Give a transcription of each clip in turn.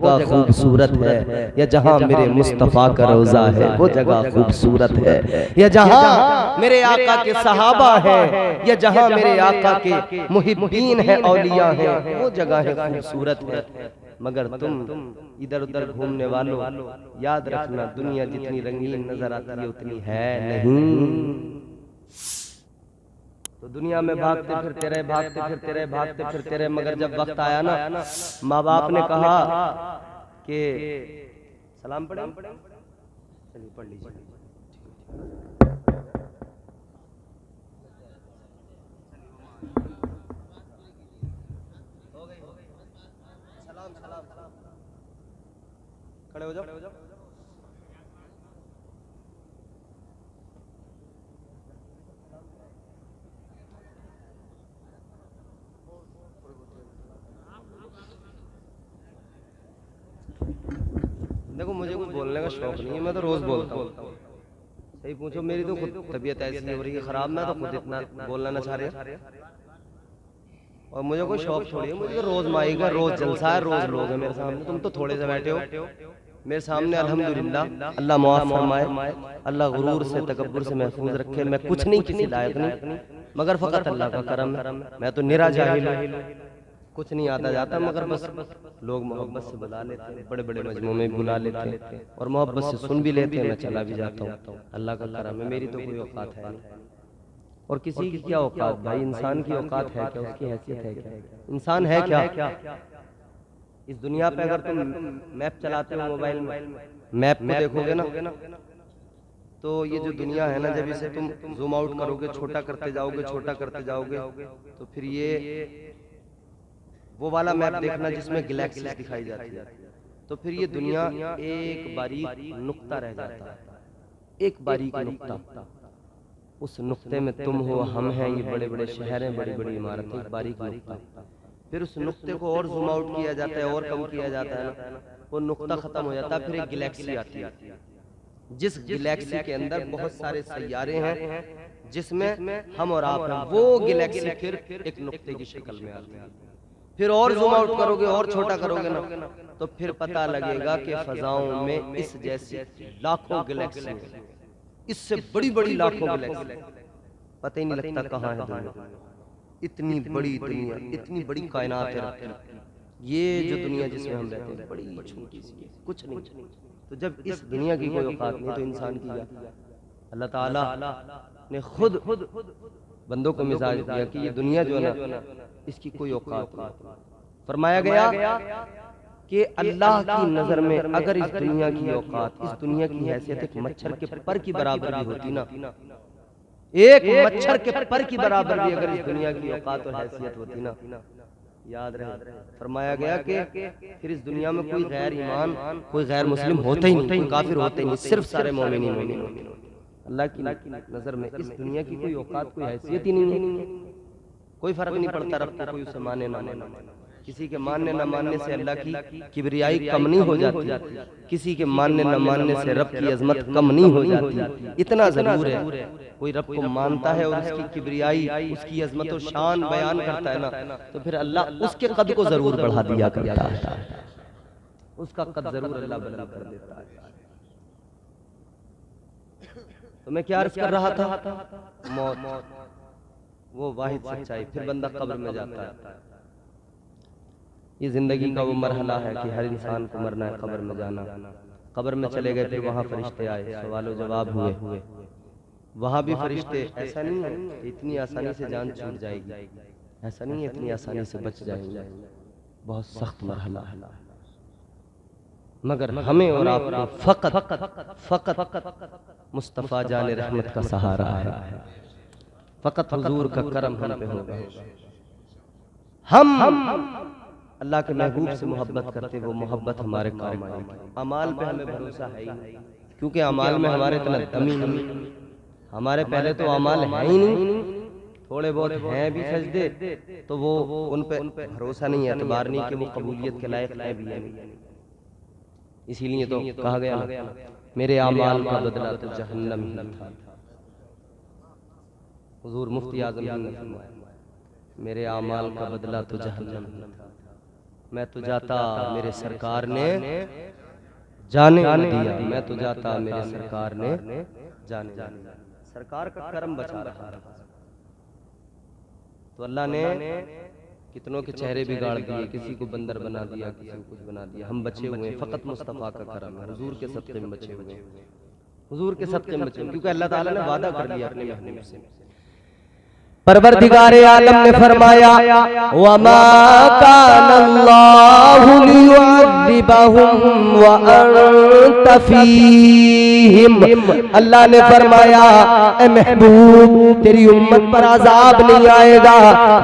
जगह खूबसूरत है, या जहाँ मेरे मुस्तफ़ा का रोज़ा है वो जगह खूबसूरत है, या जहाँ मेरे आका के सहाबा हैं, या जहाँ मेरे आका के मुहिब्बीन हैं, औलिया हैं, वो जगह है खूबसूरत है। मगर तुम इधर उधर घूमने वालों, याद रखना दुनिया जितनी रंगीन नजर आती है उतनी है नहीं। तो दुनिया में भागते फिरते रहे, भागते फिरते रहे, भागते फिरते रहे, मगर जब वक्त आया ना, माँ बाप ने कहा कि सलाम पढ़े, चलिए पढ़ लीजिए। सलाम सलाम सलाम, खड़े हो जाओ। देखो मुझे कुछ बोलने का शौक नहीं है, मैं तो रोज बोलता हूँ। सही पूछो, मेरी तो खुद तबीयत ऐसी हो रही है खराब, मैं तो खुद इतना बोलना ना चाह रहा, और मुझे कोई शौक छोड़िए, मुझे तो रोज माई का रोज जलसा है, रोज लोग हैं मेरे सामने। तुम तो थोड़े से बैठे हो मेरे सामने, अल्हम्दुलिल्लाह, अल्लाह मुआफ़ फरमाए, अल्लाह गुरूर से तकब्बुर से महफूज रखे। मैं कुछ नहीं, किसी लायक नहीं, मगर फ़कत अल्लाह का करम है। मैं तो निरा जाहिल हूँ, कुछ नहीं आता जाता, मगर बस लोग मोहब्बत से बुला लेते हैं, बड़े बड़े मजमू में बुला लेते हैं और मोहब्बत से सुन भी लेते हैं, मैं चला भी जाता हूँ। अल्लाह का करम है, मेरी तो कोई औकात है नहीं। और किसी की क्या औकात भाई, इंसान की औकात है क्या, उसकी हैसियत है क्या, इंसान है क्या? इस दुनिया पे अगर तुम मैप चलाते हो मोबाइल में, मैप को देखोगे ना, तो ये जो दुनिया है ना, जब इसे तुम जूम आउट करोगे, छोटा करते जाओगे, छोटा करते जाओगे, तो फिर ये वो वाला मैप देखना जिसमें गैलेक्सीज दिखाई जाती है, तो फिर ये दुनिया एक बारीक नुक्ता रह जाता है, एक बारीक नुक्ता। उस नुक्ते में तुम हो, हम हैं, ये बड़े बड़े शहर हैं, बड़ी बड़ी इमारतें, एक बारीक नुक्ता। फिर उस नुक्ते को और जूम आउट किया जाता है, और कम किया जाता है ना, वो नुक्ता खत्म हो जाता है, फिर एक गैलेक्सी आती है, जिस गैलेक्सी के अंदर बहुत सारे सैयारे हैं, जिसमें हम और आप हैं। वो गैलेक्सी फिर एक नुक्ते की शक्ल में आती है। फिर और जूम आउट करोगे, और छोटा करोगे ना, तो फिर पता लगेगा कि फजाओं में इस जैसी लाखों गैलेक्सी, इससे बड़ी बड़ी लाखों गैलेक्सी, पता ही नहीं लगता कहाँ है दुनिया। इतनी बड़ी दुनिया, इतनी बड़ी कायनात है, ये जो दुनिया जिसमें हम रहते हैं बड़ी छोटी सी, कुछ नहीं। तो जब इस दुनिया की कोई औकात नहीं, तो इंसान की क्या? अल्लाह ताला ने खुद बंदों को मिजाज दिया कि ये दुनिया जो है ना, इसकी कोई औकात नहीं। फरमाया गया कि अल्लाह की नजर में अगर इस दुनिया की औकात, इस दुनिया की हैसियत एक मच्छर के पर की बराबर भी होती ना, एक मच्छर के पर की बराबर भी अगर इस दुनिया की औकात और हैसियत होती ना, याद रहे, फरमाया गया कि फिर इस दुनिया में कोई गैर ईमान, कोई गैर मुस्लिम होता ही नहीं, कोई काफिर होते ही नहीं, सिर्फ सारे मोमिन ही मोमिन होते हैं। अल्लाह की नजर में इस दुनिया की कोई औकात, कोई हैसियत ही नहीं है। कोई फर्क नहीं पड़ता रब को कोई उसे माने ना माने, किसी के मानने न मानने से अल्लाह की किबरियाई कम नहीं हो जाती, किसी के मानने न मानने से रब की अजमत कम नहीं हो जाती। इतना जरूर है, कोई रब को मानता है और उसकी किबरियाई, उसकी अजमत और शान बयान करता है ना, तो फिर अल्लाह उसके कद को जरूर बढ़ा दिया करता है, उसका कद जरूर अल्लाह बुलंद कर देता है। तो मैं क्या अर्ज कर रहा था, मौत वो वाहिद सच्चाई, फिर बंदा कब्र में जाता है। ये जिंदगी का वो मरहला है कि हर इंसान को मरना है, कब्र में जाना। कब्र में चले गए, फिर वहां फरिश्ते आए, सवाल जवाब हुए, वहां भी फरिश्ते, ऐसा नहीं है इतनी आसानी से जान छूट जाएगी, ऐसा नहीं है इतनी आसानी से बच जाएंगे, बहुत सख्त मरहला है। मगर हमें और आपको फकत मुस्तफा जाने रहमत का सहारा है, फकत हुजूर का करम हम पे होगा। हम अल्लाह के महबूब से मोहब्बत करते, वो मोहब्बत हमारे काम आएगी। अमाल पे हमें भरोसा है ही नहीं, क्योंकि अमाल में हमारे इतना दम ही नहीं, हमारे पहले तो अमाल है ही नहीं, थोड़े बहुत हैं भी सजदे, तो वो उन पे भरोसा नहीं है, एतबार नहीं कि वो कबूलियत के लायक है भी है नहीं। इसीलिए तो कहा गया ना, मेरे अमाल का बदला तो जहन्नम ही था। हुजूर मुफ्ती आजम ने फरमाया, मेरे अमाल का बदला तो जहन्नम ही था। मैं तो जाता मेरे सरकार ने जाने न दिया, मैं तो जाता मेरे सरकार ने जाने न दिया। सरकार का कर्म बचा रहा। तो अल्लाह ने कितनों के चेहरे बिगाड़ दिए, किसी को बंदर बना दिया, किसी को कुछ बना दिया। हम बचे हुए हैं, फकत मुस्तफ़ा का करम है, हुजूर के सदक़े में बचे हुए हैं, हुजूर के सदक़े में बचे, क्योंकि अल्लाह ताला ने वादा कर लिया अपने महबूब से। परवरदिगारे आलम ने फरमाया वमा कानल्लाहु लियुअज़्ज़िबहुम व अंत फीहिम। अल्लाह ने फरमाया ए महबूब तेरी उम्मत पर अज़ाब नहीं आएगा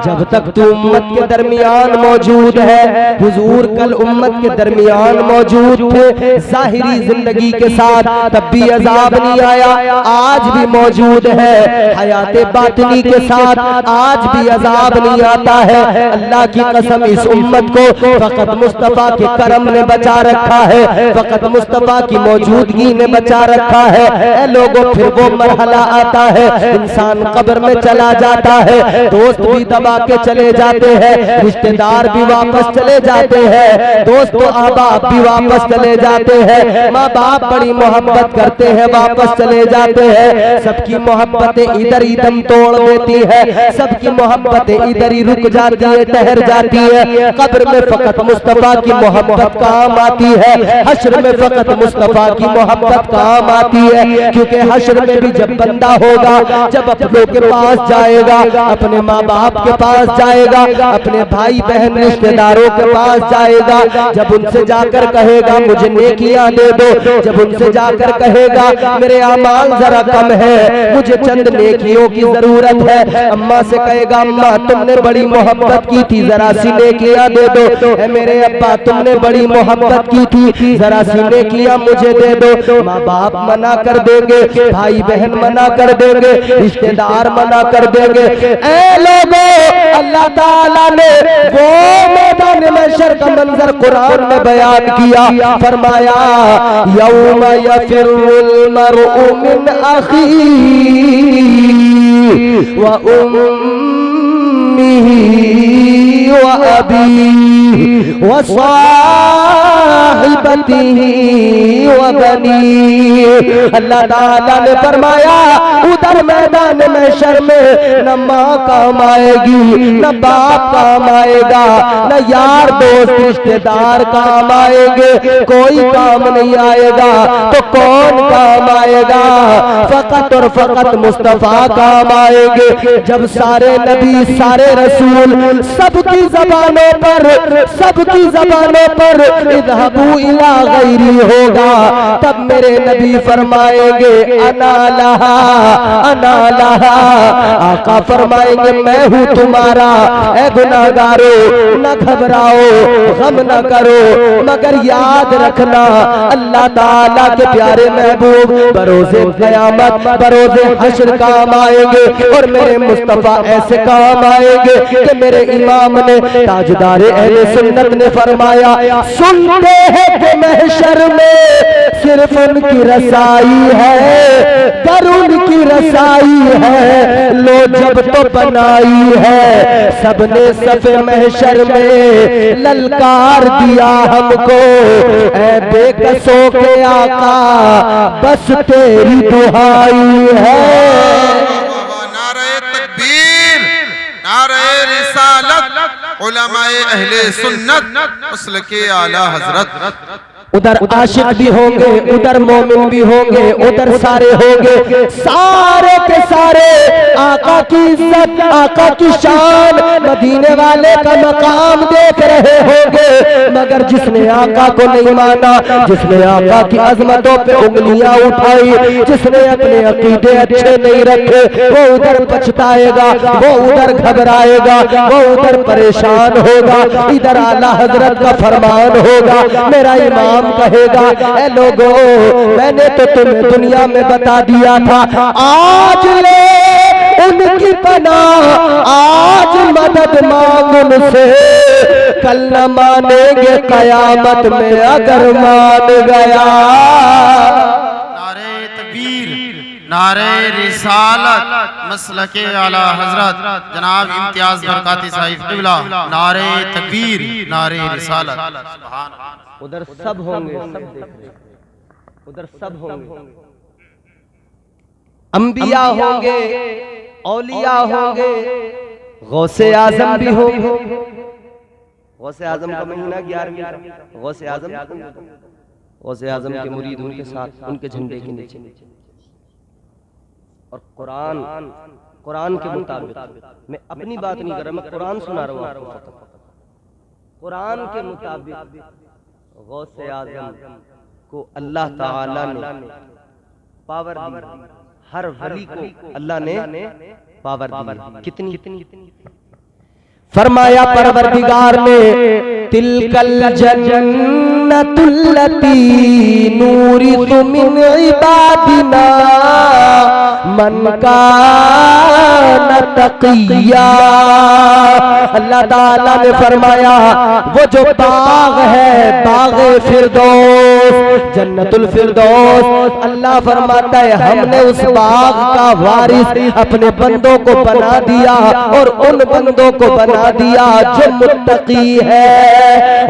जब तक तू उम्मत के दरमियान मौजूद है। हुजूर कल उम्मत के दरमियान मौजूद थे ज़ाहिरी जिंदगी के साथ, तब भी अज़ाब नहीं आया, आज भी मौजूद है हयाते बातिनी के साथ, आज भी अजाब नहीं आता है। अल्लाह की कसम इस उम्मत को फकत मुस्तफा के करम ने बचा रखा है, फकत मुस्तफा की मौजूदगी ने बचा रखा है। ए लोगों, फिर वो मरहला आता है इंसान कब्र में चला जाता है, दोस्त भी दबा के चले जाते हैं, रिश्तेदार भी वापस चले जाते हैं, दोस्त अहबाब भी वापस चले जाते हैं, माँ बाप बड़ी मोहब्बत करते हैं वापस चले जाते हैं। सबकी मोहब्बतें इधर ही दम तोड़ देती है, सबकी मोहब्बतें इधर ही रुक जाती है, ठहर जाती है। कब्र में फकत मुस्तफा की मोहब्बत काम आती है, हश्र में फकत मुस्तफा की मोहब्बत काम आती है। क्योंकि हश्र में भी जब बंदा होगा, जब अपनों के पास जाएगा, अपने माँ बाप के पास जाएगा, अपने भाई बहन रिश्तेदारों के पास जाएगा, जब उनसे जाकर कहेगा मुझे नेकियां दे दो, जब उनसे जाकर कहेगा मेरे अमाल जरा कम है, मुझे चंद नेकियों की जरूरत है, अम्मा से कहेगा अम्मा तुमने बड़ी मोहब्बत की थी जरा सी नेकियां दे दो, ए मेरे अब्बा तुमने बड़ी मोहब्बत की थी जरा सी नेकियां मुझे दे दो। माँ बाप मना कर देंगे, भाई बहन मना कर देंगे, रिश्तेदार मना कर देंगे। ऐ लोगों, अल्लाह ताला ने वो मैदान महशर का मंजर कुरान में बयान किया, फरमाया यौम यफिरुल मरउ मिन अखीही व उम्मिही व अबीही व साहिबतिही व बनीही। अल्लाह ताला ने फरमाया उधर मैदान महशर में न माँ काम आएगी, न बाप काम आएगा, न यार दोस्त रिश्तेदार काम आएंगे, कोई काम नहीं आएगा। तो कौन काम आएगा? फकत और फकत मुस्तफा काम आएंगे। जब सारे नबी सारे रसूल सबकी जबानों पर इज़हबू इला गैरी होगा, तब मेरे नबी फरमाएंगे अना लहा अना लहा। आका फरमाएंगे मैं हूँ तुम्हारा। ऐ गुनाहगारो न घबराओ, गम न करो, मगर याद रखना अल्लाह ताला के प्यारे महबूब बरोज़े क़यामत बरोज़े हश्र काम आएंगे, और मेरे मुस्तफा ऐसे काम आएंगे कि मेरे इमाम ने ताजदारे अहले सुन्नत ने फरमाया सुनते हैं कि महशर में सिर्फ उनकी रसाई है, पर उनकी रसाई है लो जब तो बनाई है। सबने सफे महशर में ललकार दिया हमको, ऐ बेकसों के आका बस तेरी दुहाई है। नारे तकबीर, नारे रिसालत, उलमाए अहले सुन्नत, मसलके आला हजरत। उधर आशिक भी होंगे, उधर मोमिन भी होंगे, उधर सारे होंगे, सारे के सारे आका की इज्जत आका की शान मदीने वाले का मकाम देख रहे होंगे। मगर जिसने आका को नहीं माना, जिसने आका की अजमतों पे उंगलियां उठाई, जिसने अपने अकीदे अच्छे नहीं रखे, वो उधर पछताएगा, वो उधर घबराएगा, वो उधर परेशान होगा। इधर आला हजरत का फरमान होगा, मेरा इमाम कहेगा ए लोगो मैंने तो तुम्हें दुनिया में बता दिया था, आज ले उनकी पनाह, आज मदद मांग उनसे, कल न मानेंगे कयामत में अगर मान गया। नारे तकबीर, नारे रिसालत मसलके आला हजरत जनाब इम्तियाज बरकाती साहिब क़िबला, नारे तकबीर, नारे रिसालत। उधर सब होंगे, सब देख रहे, उधर सब होंगे, अंबिया होंगे, औलिया होंगे, गौसे आजम भी होंगे। गौसे आजम का महीना 11वीं, गौसे आजम गौसे आजम के मुरीद उनके साथ उनके झंडे के नीचे। और कुरान के मुताबिक, मैं अपनी बात नहीं कर रहा, मैं कुरान सुना रहा हूँ आपको। कुरान के मुताबिक गौसे आजम को अल्लाह ताला ने पावर दी, हर वली को अल्लाह ने पावर दी। कितनी? फरमाया परवरदिगार ने तिलकल जन्नतुल्लती नूरिसु मिन इबादिना मन कान तकिया। अल्लाह ताला ने फरमाया वो जो बाग है, बाग फिरदौस, जन्नतुल फिरदौस, अल्लाह फरमाता है हमने उस बाग का वारिस अपने बंदों को बना दिया, और उन बंदों को बना दिया जो मुत्तकी है।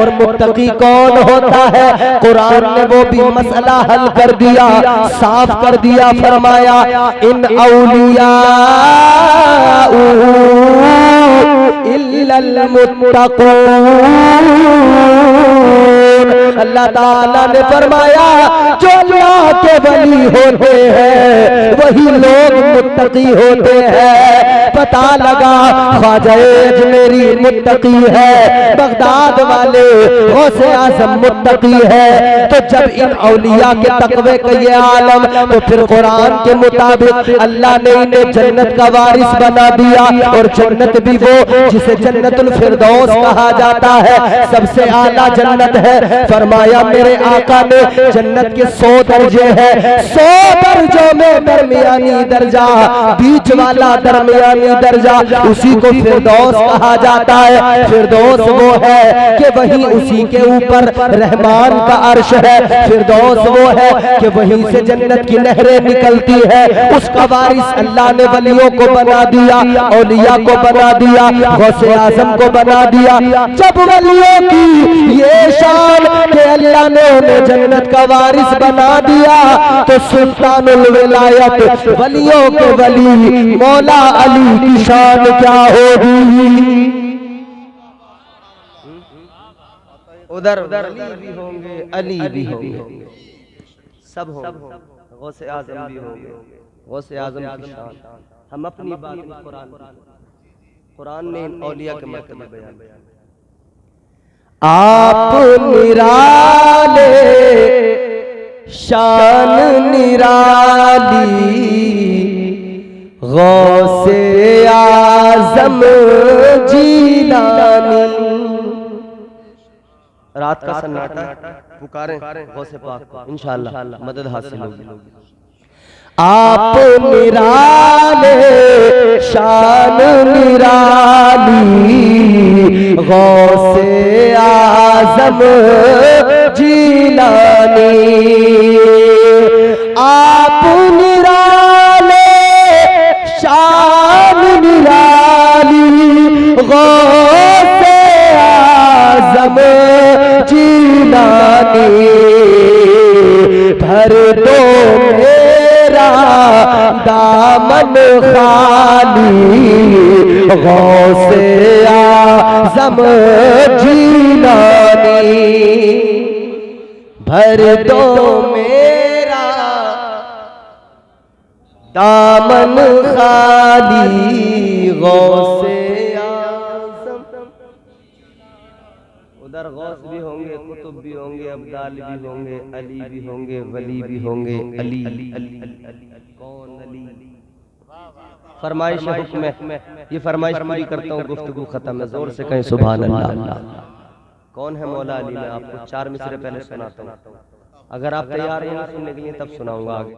और मुत्तकी कौन होता है? कुरान ने वो भी मसला हल कर दिया, साफ कर दिया। फरमाया इन औलिया इल्लल मुत्तक़ून। अल्लाह ताला ने फरमाया जो अल्लाह के वली होते हैं वही लोग मुत्तकी होते हैं। पता लगा ख्वाजा अजमेरी मुत्तकी है, बगदाद वाले गौसे आजम मुत्तकी है। तो जब इन औलिया के तकवे का ये आलम, तो फिर कुरान के मुताबिक अल्लाह ने इन्हें जन्नत का वारिस बना दिया। और जन्नत भी वो जिसे जन्नतुल फिरदौस कहा जाता है, सबसे आला जन्नत है। फरमाया मेरे आका ने जन्नत के 100 दर्जे हैं, 100 दर्जों में दरमियानी दर्जा, बीच वाला दरमियानी दर्जा, उसी को फिरदौस कहा जाता है। फिरदौस वो है कि वही उसी के ऊपर रहमान का अर्श है। फिरदौस वो है कि वहीं से जन्नत की नहरें निकलती है। उसका वारिस अल्लाह ने वलियों को बना दिया, औलिया को बना दिया, गौसे आजम को बना दिया। जब वलियों की ये शान कि अल्लाह ने उन्हें जन्नत का वारिस बना दिया, तो सुल्तानुल विलायत वलियों के वली मौला अली की शान क्या होगी? उधर वली भी होंगे, अली भी होंगे, सब होंगे, गौसे आजम भी होंगे, गौसे आजम की शान। हम अपनी बात कुरान ने इन औलिया के मर्तबे बयान किया। आप निराले शान निराली गौसे आजम जीलानी। रात का सन्नाटा पुकारें गौसे पाक को, इंशाअल्लाह मदद हासिल होगी। आप निराले शान निराली गौसे आजम जीलानी। आप निराले शान निराली गौसे आजम जीलानी। भर दो दामन खाली गौसे आजम जीलानी। भर दो मेरा दामन खाली गौसे आजम। उधर गौस भी होंगे, कुतुब भी होंगे, अब्दाल भी होंगे, अली भी होंगे, वली भी होंगे। अली अली अली कौन अली? फरमाइश हुक्म है, ये फरमाइश पूरी करता हूँ, गुफ्तगू खत्म है। जोर से कहें सुभान अल्लाह। कौन है मौला अली? मैं आपको 4 मिसरे पहले सुनाता हूँ, अगर आप तैयार हैं सुनने के लिए तब सुनाऊंगा आगे।